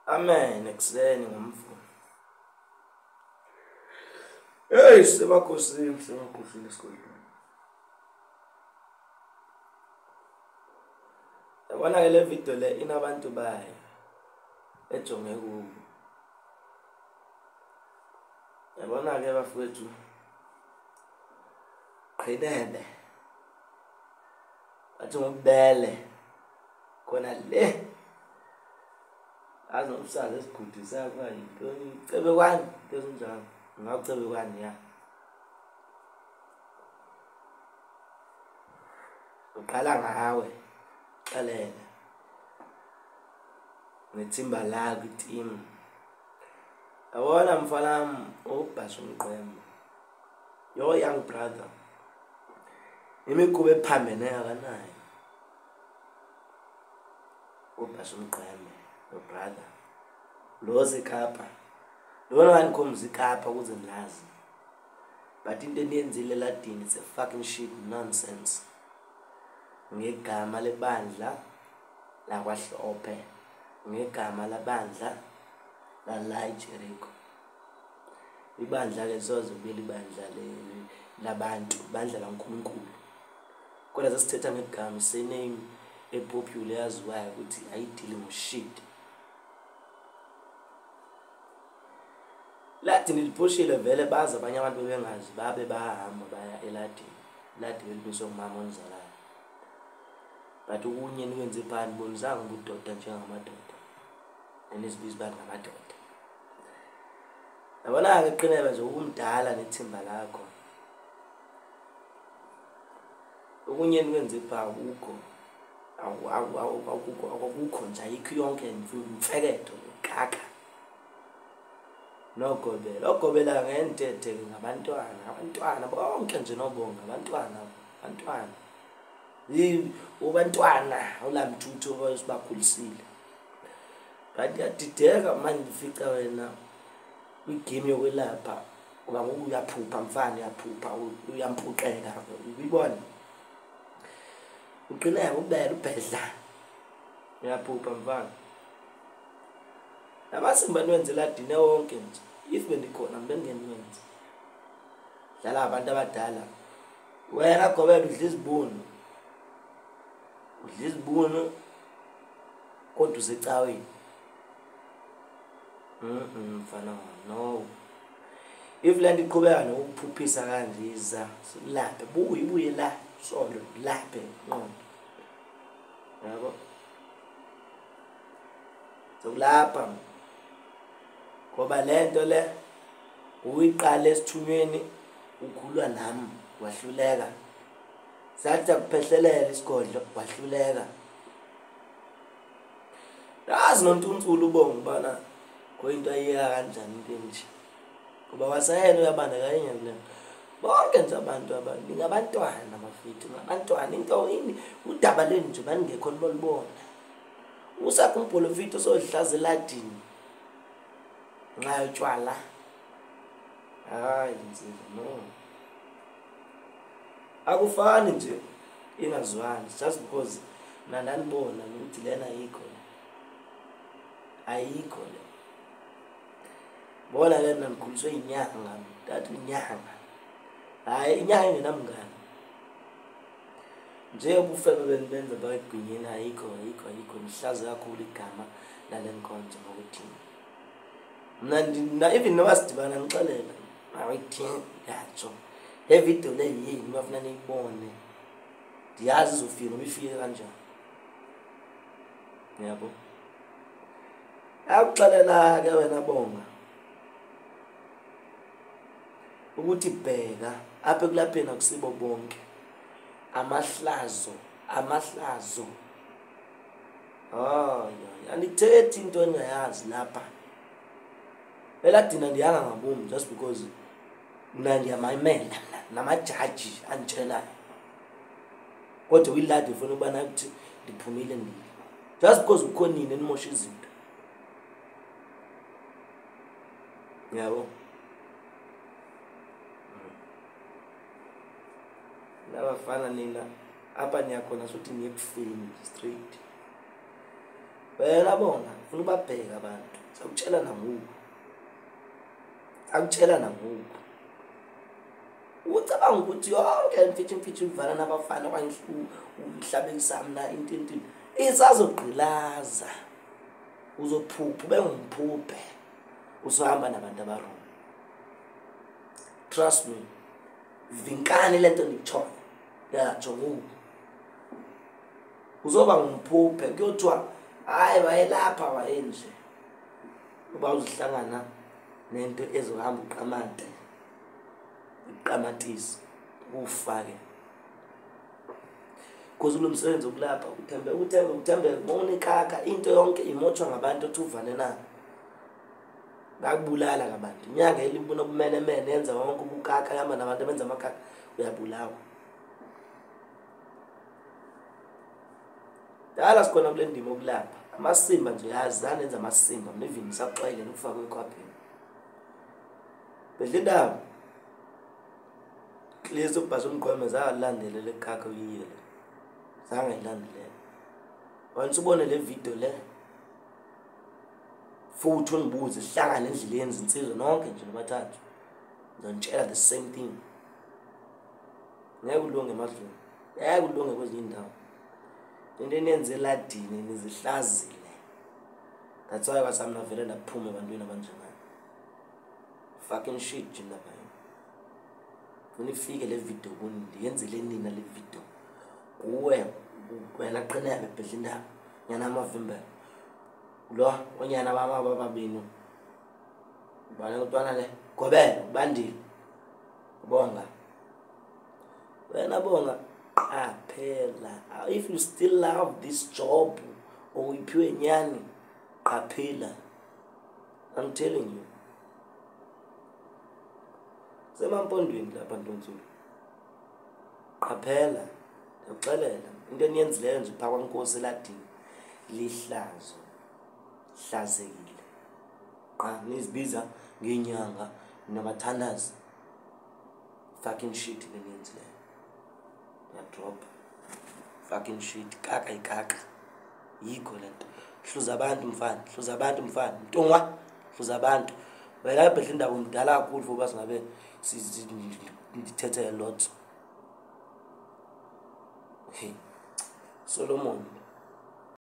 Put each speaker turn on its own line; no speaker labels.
Amen ekuseni ngomvulo. Hey sebakhosini esikoleni. Yabona ke le video le inabantu bayo ejonge kubo. Yabona ke bafowethu qhidebe athi ngobele khona le azobusaza esigudisa kwa yintoni cebe kwani ngezinjalo ngacebe kwani ya uqala ngawe xalela nethimba lakho iteam. Yabona mfana ubhasha umqembe your young brother imikhuba ephambene akanayo ubhasha umqembe your brother lozi kapa lona wanikhomza ikapa ukuze nilazi, but into eniyenzile ladini it's a fucking shit nonsense. Ngegama lebandla lakwaHlophe, ngegama labandla la Jericho, ibandla ke soze ubeli ibandla labantu, ibandla laNkulunkulu. Kodwa sesithetha ngegama surname epopular yaziwayo ukuthi ayidili ngoshit. Ladini liphushile vele baza abanye abantu bebengazi babe bahamba baya eladini. Ladini libizwa ngumama onzalayo. But ukunye niwenze phani bonizanga ubudoda njengamadoda. Enizibiza abantu ngamadoda. Yabona ke qinebe nje ukumdala nethimba lakho. Ukunye niwenze pha ukho akukho nje ayikho yonke imfekedo kaka. Nogobela ngentethe ngabantwana bonke nje nobonga abantwana ubantwana ulamthuthu osibakhulisile. But yadideka manje ndifica wena kwigame yokwelapha kuba ngoku uyaphupha mfana uyaphupha uyampuqeka uyibona uqina ubela ubhedla uyaphupha mfana. Amasimba niwenze ladini wonke nje if bendikhona bengeniwenze dlala abantu abadala wena gobela udla izibunu kodwa usecaweni mfana no. If land iqhubeka nokuphuphisa kanje iza silaphe buye la solo laphe no yabo sokulapha ngoba lento le uyiqala esithunyweni ukhulwa nami wahluleka sathi akuphehlelela isigodlo wahluleka. Yazi noNtuntulu ubonga bana kuyinto ayiyeka kanjani into enje kuba wasayena uyabandakanya kule bonke nje abantu ngabantwana bafethu ngabantwana into ini udaba leni nje baningekho libona usakhumbula mfethu sodlaza eladini nxa utshwala hayi nzima no akufani nje ingazwani just because nandanibona ukuthi lena ayikho le bona le nanikhuliswe inyanga thathu inyanga hayi inyanga engenamngane nje ubufebe benza bayigwinyeni ayikho mhlaza kakhulu igama lale nkonzo ngokuthi mna even noba sidibana ngixelela awuyithini yatsho le video le yini bafuna niyibone ndiyazi izofika noma ifike kanjani yabo. Akuxelela ke wena bonga ukuthi bheka apha kulapheni akusibo bonke amahlazo andithethi into engayazi lapha eladina ndiyanga ngabomi just because mna ndiyamamela namajaji anditshelayo kodwa uyiladi ufuna ukuba nakuthi ndiphumile ndile just because ukho nini enimosha izinto yabo. Nabafana nina apha niyakhona sothi niyekufeni straight wena bonga ufuna ubabheka abantu sakutshela nangoku ucabanga ukuthi yonke imfitshi ivana nabafana okanye umhlabekisa mna into isazogqilaza uzophupha ube ngumphuphe usohamba nabantu abarong. Trust me, vinkani lento ndikutshoyo yatsho ngoku uzoba ngumphuphe kuyothiwa hayi wayelapha wayenje uba uzihlangana nento ezohamba uqamatisi ufake because lo msebenzi okulapha uthembe monikaka into yonke imotshwa ngabantu othuvane nabo bakubulala ngabantu inyanga elibuna obumenemene yenza wonke ubukaka yama nabantu abenza amakaka uyabulawa dala sikhona kule ndima okulapha amasimba nje yazana enza amasimba mnivini saxwele nokufaka ekhwapheni bedlindawo Klezo ubhasho umgqweme zalandele lekaka uyiyele zangayilandelela once ubone le video le futhi ungibuze sihlangane endleleni zinsizwe nonke nje nabathathu ngizonitshela the same thing ngeke ulunge emadlweni ngeke ulunge kwezinye indawo into eniyenze eladini nizihlazile that's why kwasamna vele ndaphuma ebantwini abanjengani fucking shit nje lapha unifike le video kundi yenzele nina le video kuwe wena qina ebedlinda nyana amavimba lo onyana baba babini bana utwana le gobela ubandile bonga wena bonga qaphela if you still love this job or uyiphiwe nyani qaphela I'm telling you semampondweni lapha ntontsulo qaphela uxelela into eniyenzileyo nje pha kwaNkosi eladini lihlazo hlazekile nizibiza ngenyanga nabathandazi fucking shit leniyenzileyo ya drop fucking shit ikaka yikho lento hluza abantu mfana ntongwa hluza abantu wena ebhedla indaba umdala kakhulu futhi singabe ndithethe a lot. Hey, Solomon